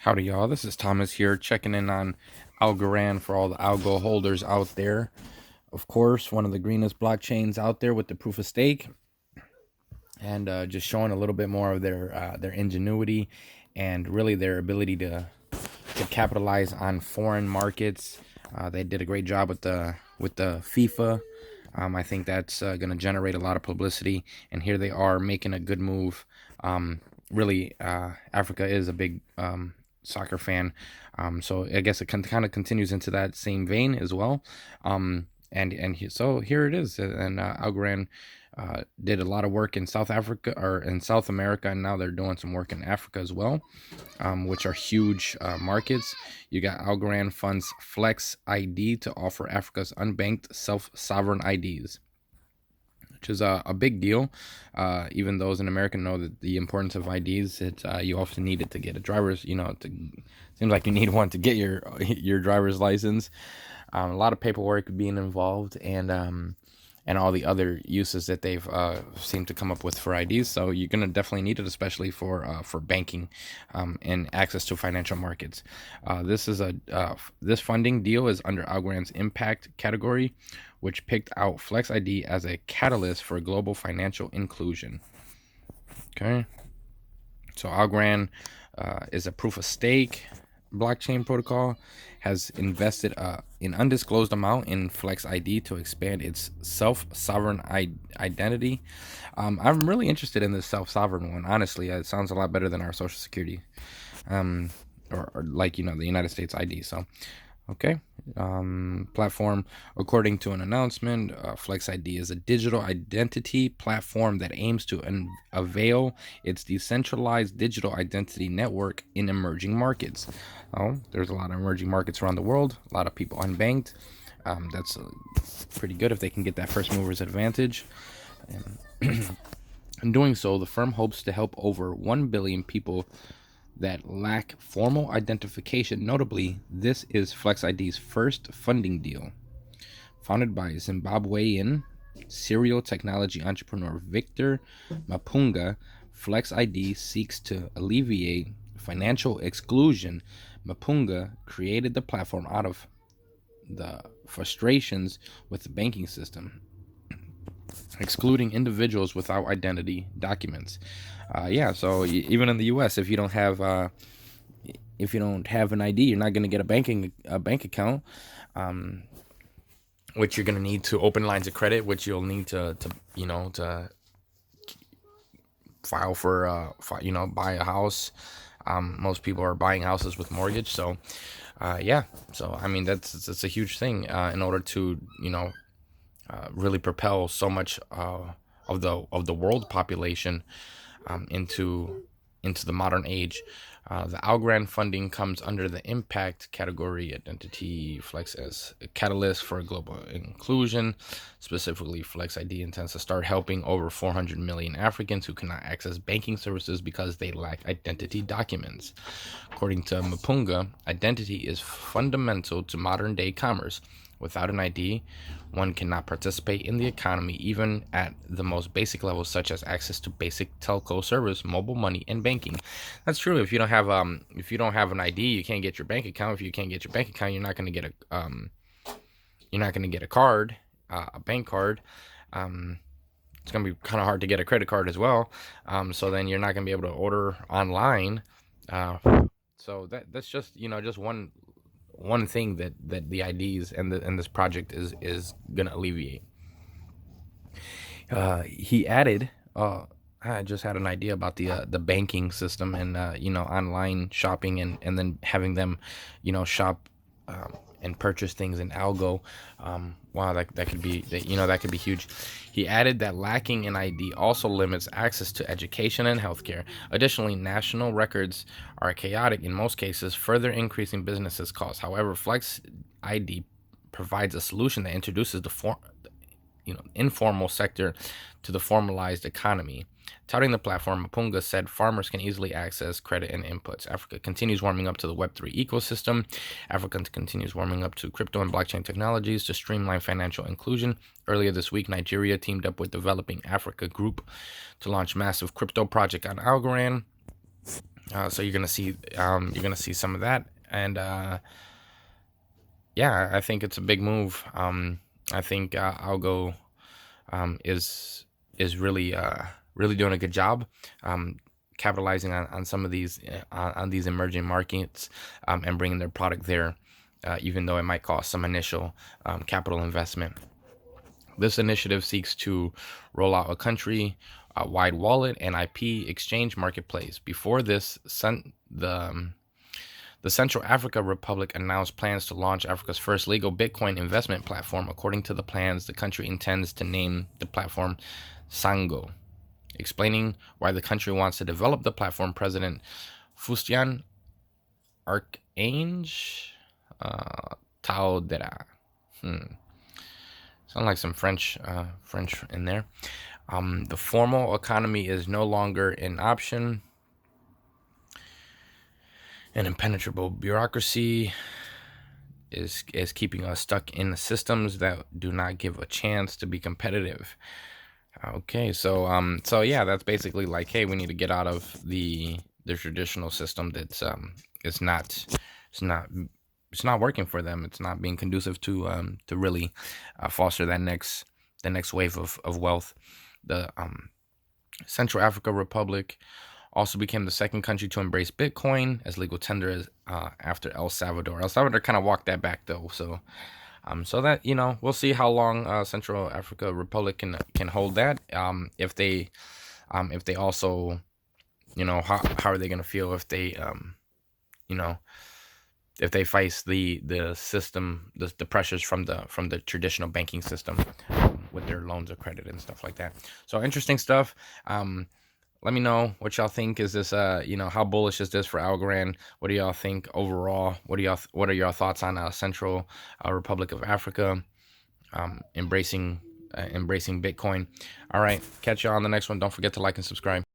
Howdy, y'all. This is Thomas here, checking in on Algorand for all the Algo holders out there. Of course, one of the greenest blockchains out there with the proof of stake, and just showing a little bit more of their ingenuity and really their ability to capitalize on foreign markets. They did a great job with the FIFA. I think that's going to generate a lot of publicity, and here they are making a good move. Really, Africa is a big soccer fan, so I guess it kind of continues into that same vein as well. So here it is, and Algorand did a lot of work in South Africa or in South America, and now they're doing some work in Africa as well, which are huge markets. You got Algorand funds Flex ID to offer Africa's unbanked self-sovereign IDs, which is a big deal. Even those in America know that the importance of IDs. You often need it to get a driver's. Seems like you need one to get your driver's license. A lot of paperwork being involved, and all the other uses that they've seemed to come up with for IDs. So you're gonna definitely need it, especially for banking and access to financial markets. This funding deal is under Algorand's impact category, which picked out Flex ID as a catalyst for global financial inclusion. Okay, so Algorand is a proof of stake blockchain protocol, has invested an undisclosed amount in Flex ID to expand its self-sovereign identity. I'm really interested in this self-sovereign one. Honestly, it sounds a lot better than our Social Security, or like the United States ID. So, okay. Platform. According to an announcement, Flex ID is a digital identity platform that aims to avail its decentralized digital identity network in emerging markets. Oh, there's a lot of emerging markets around the world, a lot of people unbanked. That's pretty good if they can get that first mover's advantage. In doing so, the firm hopes to help over 1 billion people that lack formal identification. Notably, this is Flex ID's first funding deal. Founded by Zimbabwean serial technology entrepreneur Victor Mapunga, Flex ID seeks to alleviate financial exclusion. Mapunga created the platform out of the frustrations with the banking system, excluding individuals without identity documents. So even in the U.S., if you don't have an ID, you're not going to get a bank account, which you're going to need to open lines of credit, which you'll need to file for buy a house. Most people are buying houses with mortgage, so so I mean that's a huge thing in order to really propel so much of the world population into the modern age. The Algorand funding comes under the impact category. Identity Flex as a catalyst for global inclusion. Specifically, Flex ID intends to start helping over 400 million Africans who cannot access banking services because they lack identity documents. According to Mapunga, identity is fundamental to modern day commerce. Without an ID, one cannot participate in the economy, even at the most basic levels, such as access to basic telco service, mobile money, and banking. That's true. If you don't have an ID, you can't get your bank account. If you can't get your bank account, you're not going to get a card, a bank card. It's going to be kind of hard to get a credit card as well. So then you're not going to be able to order online. So that's just just one thing that the IDs and this project is gonna alleviate. He added, I just had an idea about the banking system and online shopping and then having them shop and purchase things in Algo. Wow, that could be that could be huge. He added that lacking an ID also limits access to education and healthcare. Additionally, national records are chaotic in most cases, further increasing businesses' costs. However, Flex ID provides a solution that introduces the informal sector to the formalized economy. Touting the platform, Mapunga said farmers can easily access credit and inputs. Africa continues warming up to the Web3 ecosystem. Africa continues warming up to crypto and blockchain technologies to streamline financial inclusion. Earlier this week, Nigeria teamed up with Developing Africa Group to launch massive crypto project on Algorand. So you're gonna see some of that, and yeah, I think it's a big move. I think Algo is really really doing a good job, um, capitalizing on some of these on these emerging markets, and bringing their product there, even though it might cost some initial capital investment. This initiative seeks to roll out a country wide wallet and IP exchange marketplace. Before this, the Central Africa Republic announced plans to launch Africa's first legal Bitcoin investment platform. According to the plans, the country intends to name the platform Sango. Explaining why the country wants to develop the platform, President Fustian Archange Taudera. Sound like some French in there. The formal economy is no longer an option. An impenetrable bureaucracy is keeping us stuck in the systems that do not give a chance to be competitive. Okay, so yeah, that's basically like, hey, we need to get out of the traditional system that's it's not it's not it's not working for them. It's not being conducive to really foster the next wave of wealth. The Central Africa Republic also became the second country to embrace Bitcoin as legal tender after El Salvador. El Salvador kind of walked that back though, so that, we'll see how long Central Africa Republic can hold that. If they also, how are they gonna feel if they you know if they face the system, the pressures from the traditional banking system, with their loans of credit and stuff like that. So interesting stuff. Let me know what y'all think. Is this how bullish is this for Algorand? What do y'all think overall? What are your thoughts on Central Republic of Africa embracing Bitcoin? All right, catch y'all on the next one. Don't forget to like and subscribe.